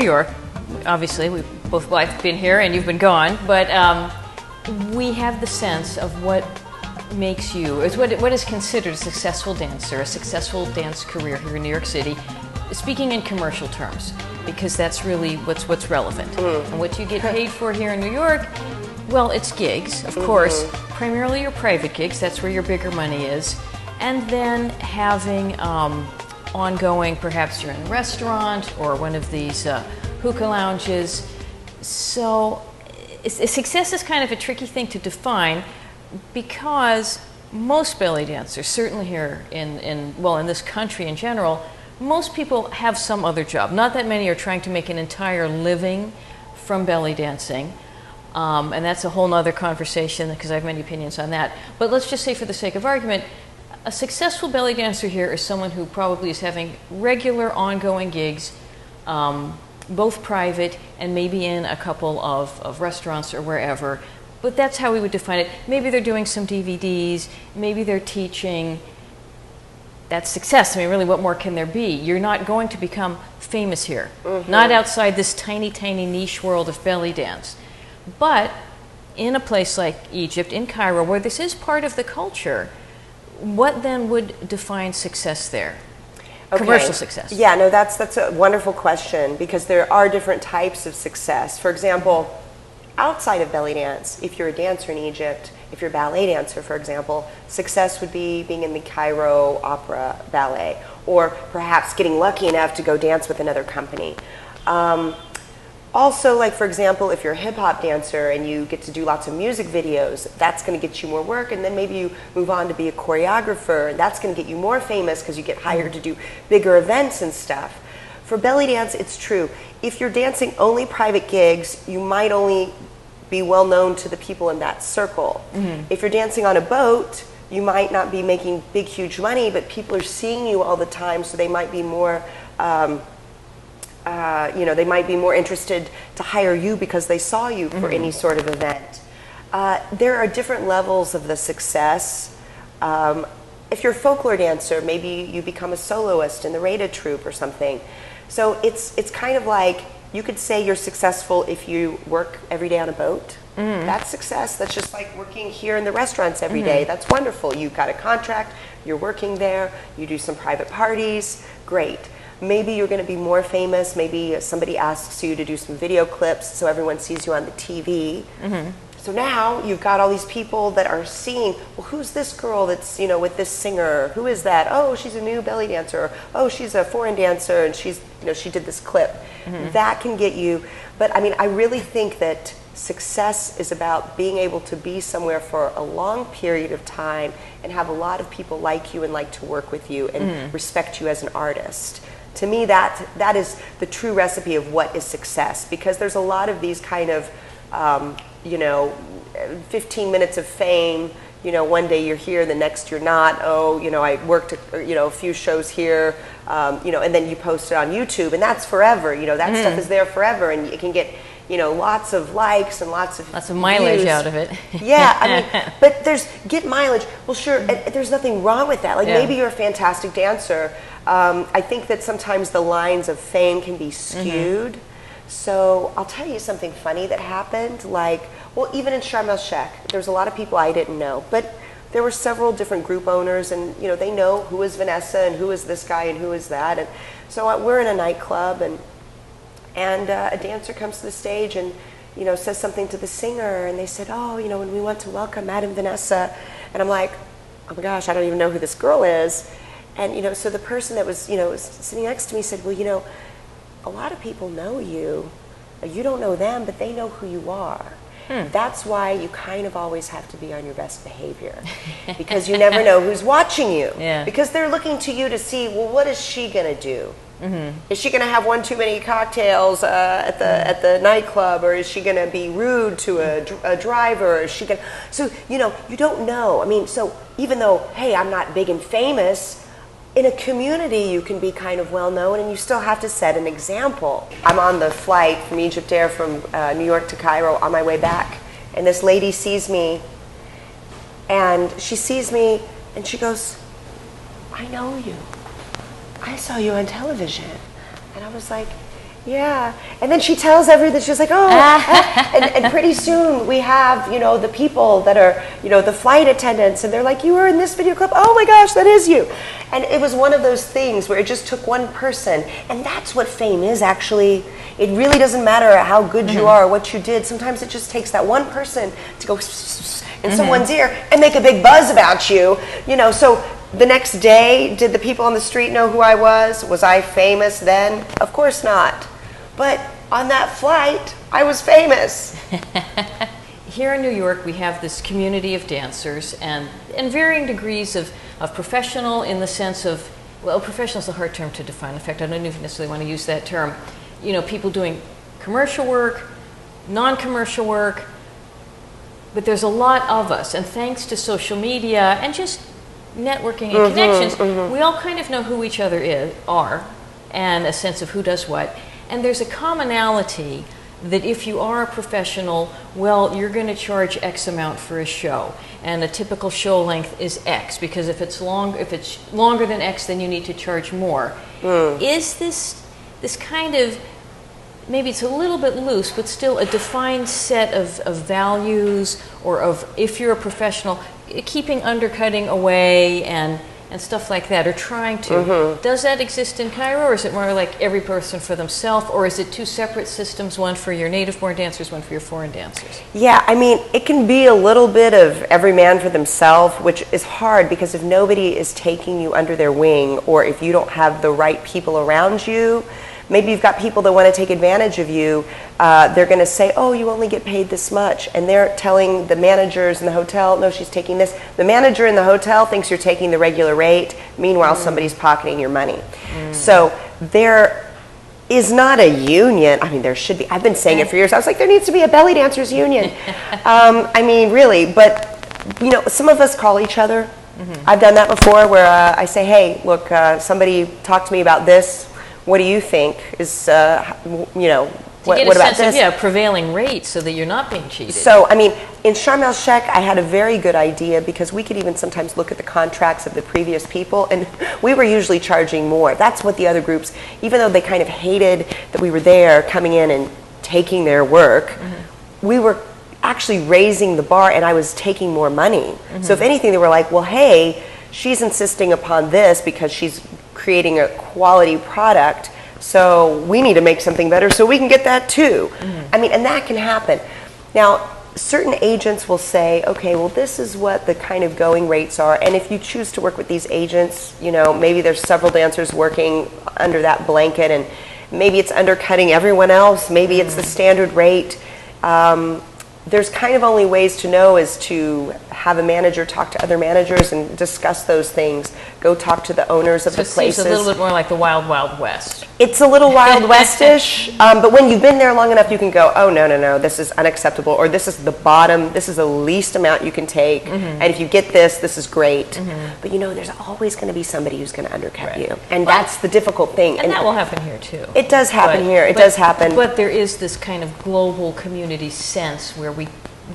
York. Obviously, we both have been here and you've been gone, but we have the sense of what makes you, what is considered a successful dancer, a successful dance career here in New York City, speaking in commercial terms, because that's really what's relevant. And what you get paid for here in New York, well, it's gigs, of course, primarily your private gigs, that's where your bigger money is, and then having ongoing, perhaps you're in a restaurant or one of these hookah lounges. So success is kind of a tricky thing to define, because most belly dancers, certainly here in this country in general, most people have some other job. Not that many are trying to make an entire living from belly dancing. And that's a whole nother conversation, because I have many opinions on that. But let's just say, for the sake of argument, a successful belly dancer here is someone who probably is having regular ongoing gigs, both private and maybe in a couple of restaurants or wherever. But that's how we would define it. Maybe they're doing some DVDs, maybe they're teaching. That's success. I mean, really, what more can there be? You're not going to become famous here, not outside this tiny, tiny niche world of belly dance. But in a place like Egypt, in Cairo, where this is part of the culture, what then would define success there? Okay. Commercial success. Yeah, no, that's a wonderful question, because there are different types of success. For example, outside of belly dance, if you're a dancer in Egypt, if you're a ballet dancer, for example, success would be being in the Cairo Opera Ballet, or perhaps getting lucky enough to go dance with another company. Also, like, for example, if you're a hip-hop dancer and you get to do lots of music videos, that's going to get you more work, and then maybe you move on to be a choreographer, and that's going to get you more famous because you get hired to do bigger events and stuff. For belly dance, it's true. If you're dancing only private gigs, you might only be well known to the people in that circle. If you're dancing on a boat, you might not be making big, huge money, but people are seeing you all the time, so they might be more they might be more interested to hire you because they saw you for any sort of event. There are different levels of the success. If you're a folklore dancer, maybe you become a soloist in the Reda troupe or something. So it's kind of like, you could say you're successful if you work every day on a boat. That's success. That's just like working here in the restaurants every day. That's wonderful. You got a contract, you're working there, you do some private parties, great. Maybe you're going to be more famous. Maybe somebody asks you to do some video clips so everyone sees you on the TV. So now you've got all these people that are seeing, well, who's this girl that's, with this singer? Who is that? Oh, she's a new belly dancer. Or, oh, she's a foreign dancer, and she's, she did this clip. That can get you. But I mean, I really think that success is about being able to be somewhere for a long period of time and have a lot of people like you and like to work with you and respect you as an artist. To me, that is the true recipe of what is success, because there's a lot of these kind of, 15 minutes of fame. One day you're here, the next you're not. Oh, I worked, a few shows here, and then you post it on YouTube, and that's forever. That stuff is there forever, and it can get, lots of likes and lots of mileage views. Out of it. Yeah, I mean, but get mileage. Well, sure, there's nothing wrong with that. Like, maybe you're a fantastic dancer. I think that sometimes the lines of fame can be skewed. So I'll tell you something funny that happened. Like, well, even in Sharm el-Sheikh, there's a lot of people I didn't know, but there were several different group owners, and they know who is Vanessa and who is this guy and who is that. And so we're in a nightclub, and a dancer comes to the stage and says something to the singer, and they said, oh, when we want to welcome Madam Vanessa, and I'm like, oh my gosh, I don't even know who this girl is. And so the person that was sitting next to me said, well, a lot of people know you. You don't know them, but they know who you are. That's why you kind of always have to be on your best behavior, because you never know who's watching you. Because they're looking to you to see, well, what is she going to do? Is she going to have one too many cocktails at the nightclub, or is she going to be rude to a driver? Or is she going? So you don't know. I mean, so even though, hey, I'm not big and famous, in a community you can be kind of well known, and you still have to set an example. I'm on the flight from Egypt Air from New York to Cairo on my way back, and this lady sees me, and she sees me, and she goes, I know you. I saw you on television. And I was like, Yeah, and then she tells everything. She's like, oh, and pretty soon we have, you know, the people that are, you know, the flight attendants, and they're like, you were in this video clip. Oh my gosh, that is you. And it was one of those things where it just took one person, and that's what fame is actually. It really doesn't matter how good you are or what you did. Sometimes it just takes that one person to go in someone's ear and make a big buzz about you, you know. So the next day, did the people on the street know who I was? Was I famous then? Of course not. But on that flight, I was famous. Here in New York, we have this community of dancers and varying degrees of professional in the sense of, well, professional is a hard term to define. In fact, I don't even necessarily want to use that term. You know, people doing commercial work, non-commercial work, but there's a lot of us. And thanks to social media and just networking and connections, we all kind of know who each other are and a sense of who does what. And there's a commonality that if you are a professional, well, you're going to charge X amount for a show, and a typical show length is X, because if it's longer than X, then you need to charge more. Is this kind of, maybe it's a little bit loose, but still a defined set of values, or of, if you're a professional, keeping undercutting away and stuff like that, or trying to. Does that exist in Cairo, or is it more like every person for themselves, or is it two separate systems, one for your native-born dancers, one for your foreign dancers? Yeah, I mean, it can be a little bit of every man for themselves, which is hard because if nobody is taking you under their wing, or if you don't have the right people around you, maybe you've got people that want to take advantage of you. They're going to say, oh, you only get paid this much. And they're telling the managers in the hotel, no, she's taking this. The manager in the hotel thinks you're taking the regular rate. Meanwhile, somebody's pocketing your money. So there is not a union. I mean, there should be. I've been saying it for years. I was like, there needs to be a belly dancers union. I mean, really. But, you know, some of us call each other. I've done that before where I say, hey, look, somebody talked to me about this. What do you think is, you know, what about this? Of, prevailing rates so that you're not being cheated. So, I mean, in Sharm el-Sheikh, I had a very good idea because we could even sometimes look at the contracts of the previous people, and we were usually charging more. That's what the other groups, even though they kind of hated that we were there coming in and taking their work, we were actually raising the bar, and I was taking more money. So if anything, they were like, well, hey, she's insisting upon this because she's creating a quality product, so we need to make something better so we can get that too. I mean, and that can happen. Now, certain agents will say, okay, well, this is what the kind of going rates are, and if you choose to work with these agents, you know, maybe there's several dancers working under that blanket, and maybe it's undercutting everyone else, maybe it's the standard rate. There's kind of only ways to know is to have a manager talk to other managers and discuss those things. Go talk to the owners of the places. So it seems a little bit more like the Wild Wild West. It's a little Wild West-ish, but when you've been there long enough, you can go, oh, no, this is unacceptable, or this is the bottom, this is the least amount you can take, and if you get this, this is great. But you know, there's always going to be somebody who's going to undercut you, and that's the difficult thing. And that will happen here, too. It does happen here. It does happen. But there is this kind of global community sense where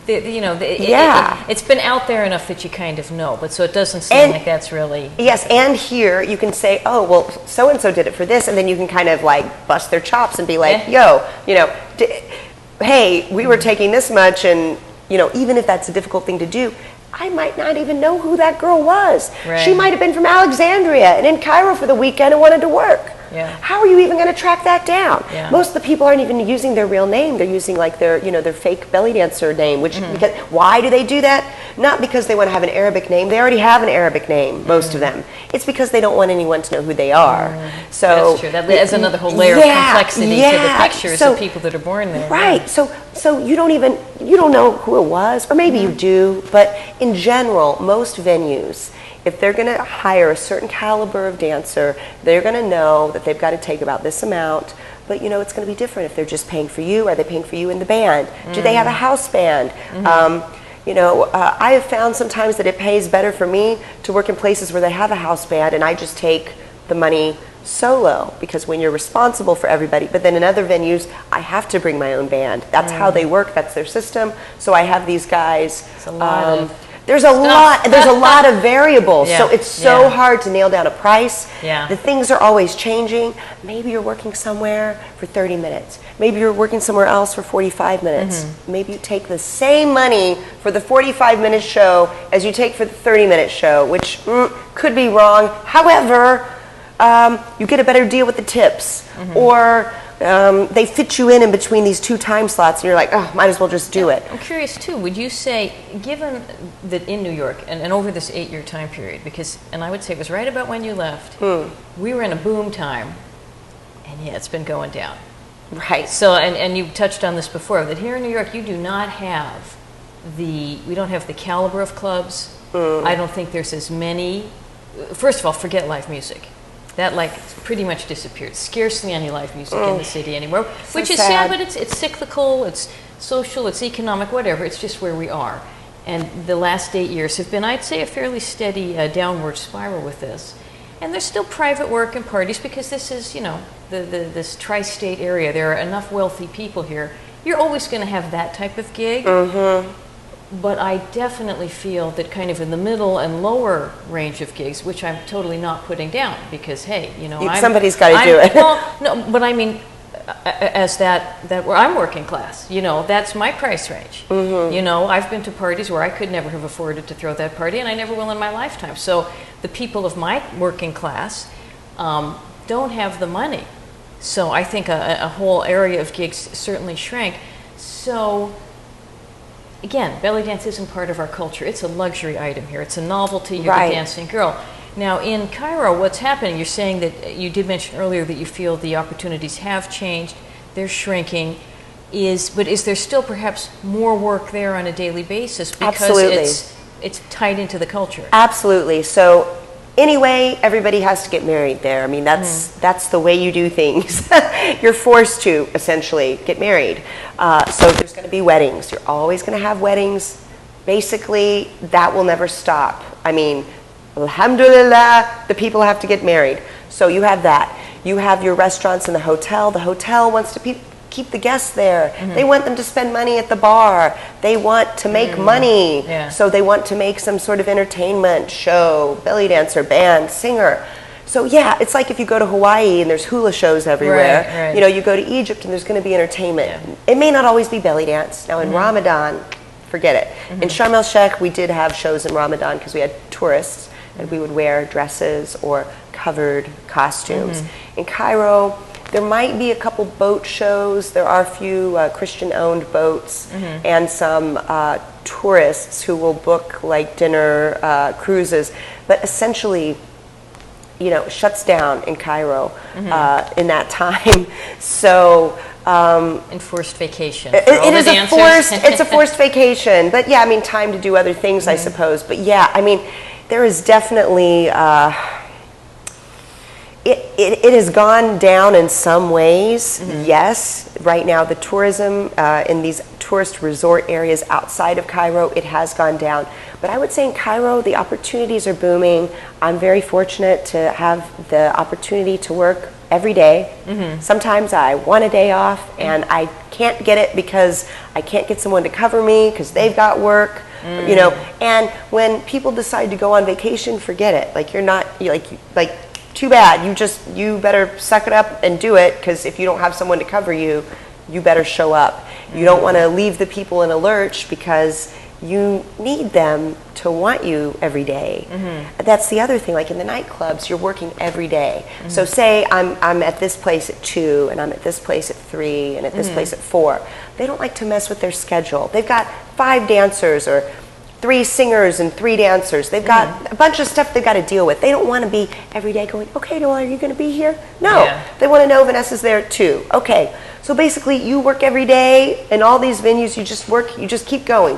it's been out there enough that you kind of know, but so it doesn't seem like that's really... Yes, and here you can say, oh, well, so-and-so did it for this, and then you can kind of like bust their chops and be like, yo, you know, hey, we were taking this much, and, you know, even if that's a difficult thing to do, I might not even know who that girl was. Right. She might have been from Alexandria and in Cairo for the weekend and wanted to work. How are you even going to track that down? Most of the people aren't even using their real name. They're using like their, you know, their fake belly dancer name. Which because, why do they do that? Not because they want to have an Arabic name. They already have an Arabic name, most of them. It's because they don't want anyone to know who they are. So that's true. That adds another whole layer of complexity to the pictures of people that are born there. Right. So you don't know who it was, or maybe you do. But in general, most venues, if they're going to hire a certain caliber of dancer, they're going to know that they've got to take about this amount. But, you know, it's going to be different if they're just paying for you. Are they paying for you in the band? Do they have a house band? You know, I have found sometimes that it pays better for me to work in places where they have a house band, and I just take the money solo, because when you're responsible for everybody, but then in other venues, I have to bring my own band. That's how they work. That's their system. So I have these guys. It's a lot of There's a lot of variables. Yeah. So it's so hard to nail down a price. Yeah. The things are always changing. Maybe you're working somewhere for 30 minutes. Maybe you're working somewhere else for 45 minutes. Maybe you take the same money for the 45-minute show as you take for the 30-minute show, which could be wrong. However, you get a better deal with the tips, or they fit you in between these two time slots, and you're like, oh, might as well just do it. I'm curious too, would you say, given that in New York, and over this 8-year time period, and I would say it was right about when you left, we were in a boom time, and it's been going down. Right. So, and you touched on this before, that here in New York, we don't have the caliber of clubs. I don't think there's as many. First of all, forget live music. That pretty much disappeared. Scarcely any live music in the city anymore, which is sad, but it's cyclical, it's social, it's economic, whatever. It's just where we are. And the last 8 years have been, I'd say, a fairly steady downward spiral with this. And there's still private work and parties because this is, this tri-state area. There are enough wealthy people here. You're always going to have that type of gig. But I definitely feel that kind of in the middle and lower range of gigs, which I'm totally not putting down because, hey, somebody's got to do it. Well, no, but I mean, as that where I'm working class, that's my price range. I've been to parties where I could never have afforded to throw that party, and I never will in my lifetime. So the people of my working class don't have the money. So I think a whole area of gigs certainly shrank. So again, belly dance isn't part of our culture. It's a luxury item here. It's a novelty. You're the dancing girl. Now, in Cairo, what's happening? You're saying that you did mention earlier that you feel the opportunities have changed. They're shrinking. But is there still perhaps more work there on a daily basis because it's tied into the culture? Absolutely. So anyway, everybody has to get married there. I mean, that's the way you do things. You're forced to essentially get married. So there's going to be weddings. You're always going to have weddings. Basically, that will never stop. I mean, alhamdulillah, the people have to get married. So you have that. You have your restaurants and the hotel. The hotel wants to keep the guests there. They want them to spend money at the bar. They want to make money. So they want to make some sort of entertainment show, belly dancer, band, singer. So yeah, it's like if you go to Hawaii and there's hula shows everywhere. Right. You go to Egypt and there's going to be entertainment. It may not always be belly dance. Now in Ramadan, forget it. In Sharm el-Sheikh, we did have shows in Ramadan because we had tourists and we would wear dresses or covered costumes. In Cairo, there might be a couple boat shows. There are a few Christian-owned boats and some tourists who will book dinner cruises. But essentially, shuts down in Cairo in that time. So enforced vacation. It is it's a forced vacation. But yeah, I mean, time to do other things, I suppose. But yeah, I mean, there is definitely. It has gone down in some ways, yes. Right now, the tourism in these tourist resort areas outside of Cairo, it has gone down. But I would say in Cairo, the opportunities are booming. I'm very fortunate to have the opportunity to work every day. Sometimes I want a day off, and I can't get it because I can't get someone to cover me because they've got work. And when people decide to go on vacation, forget it. You're not too bad. You better suck it up and do it, because if you don't have someone to cover you, you better show up. You don't want to leave the people in a lurch because you need them to want you every day. That's the other thing. In the nightclubs, you're working every day. So say I'm at this place at 2 and I'm at this place at 3 and at this place at 4. They don't like to mess with their schedule. They've got 5 dancers or 3 singers and 3 dancers. They've got a bunch of stuff they've got to deal with. They don't want to be every day going, okay, Noel, are you going to be here? No. They want to know Vanessa's there too. Okay. So basically, you work every day in all these venues. You just keep going.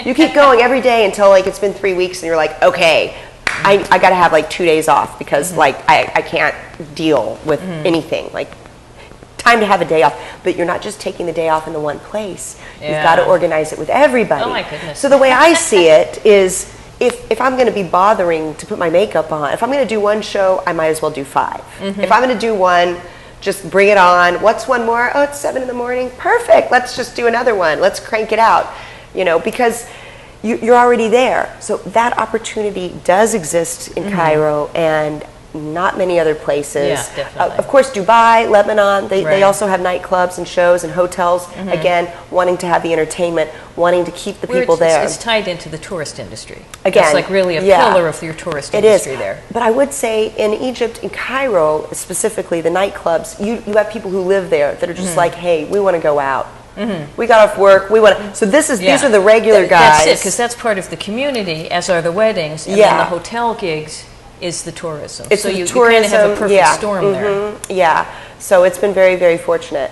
You keep going every day until it's been 3 weeks and you're like, okay, I got to have 2 days off because I can't deal with anything. Time to have a day off, but you're not just taking the day off in the one place. You've got to organize it with everybody. Oh my goodness. So the way I see it is, if I'm going to be bothering to put my makeup on, if I'm going to do one show, I might as well do 5. If I'm going to do one, just bring it on. What's one more? Oh, it's 7 in the morning. Perfect. Let's just do another one. Let's crank it out. Because you're already there. So that opportunity does exist in Cairo and not many other places. Yeah, definitely. Of course, Dubai, Lebanon, they Right. also have nightclubs and shows and hotels, again, wanting to have the entertainment, wanting to keep the people there. It's tied into the tourist industry. Again, it's like really a yeah. pillar of your tourist It industry is. there. But I would say in Egypt, in Cairo specifically, the nightclubs, you have people who live there that are just like, hey, we want to go out. We got off work. We want to. So these are the regular guys. That's it, because that's part of the community, as are the weddings, and Yeah. then the hotel gigs is the tourism. It's so the you tourism, kind of have a perfect yeah. storm there. Yeah. So it's been very, very fortunate.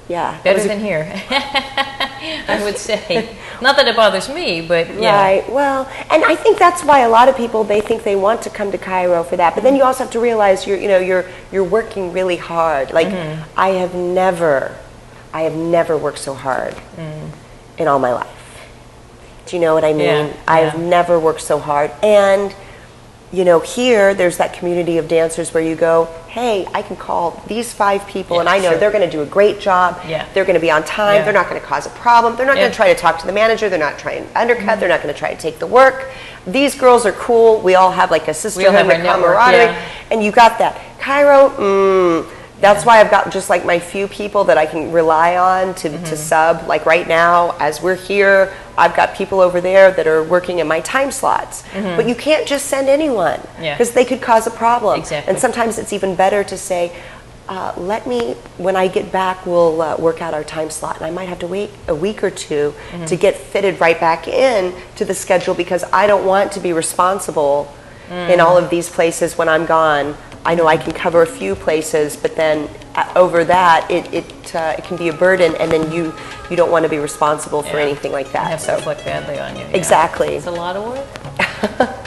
Yeah. Better than here, I would say. Not that it bothers me, but yeah. Right. Well, and I think that's why a lot of people, they think they want to come to Cairo for that. But then you also have to realize you're working really hard. Like I have never worked so hard in all my life. Do you know what I mean? Yeah, I've yeah. never worked so hard. And here there's that community of dancers where you go, hey, I can call these 5 people and I know sure. they're going to do a great job. Yeah. They're going to be on time. Yeah. They're not going to cause a problem. They're not going to try to talk to the manager. They're not trying to undercut. They're not going to try to take the work. These girls are cool. We all have like a sisterhood have our and network, camaraderie. yeah. And you got that. Cairo, that's why I've got just like my few people that I can rely on to sub. Like right now, as we're here, I've got people over there that are working in my time slots. But you can't just send anyone because they could cause a problem. Exactly. And sometimes it's even better to say, when I get back, we'll work out our time slot. And I might have to wait a week or two to get fitted right back in to the schedule because I don't want to be responsible in all of these places when I'm gone. I know I can cover a few places, but then over that, it can be a burden, and then you don't want to be responsible for anything like that. Have to reflect badly on you. Yeah. Exactly. It's a lot of work.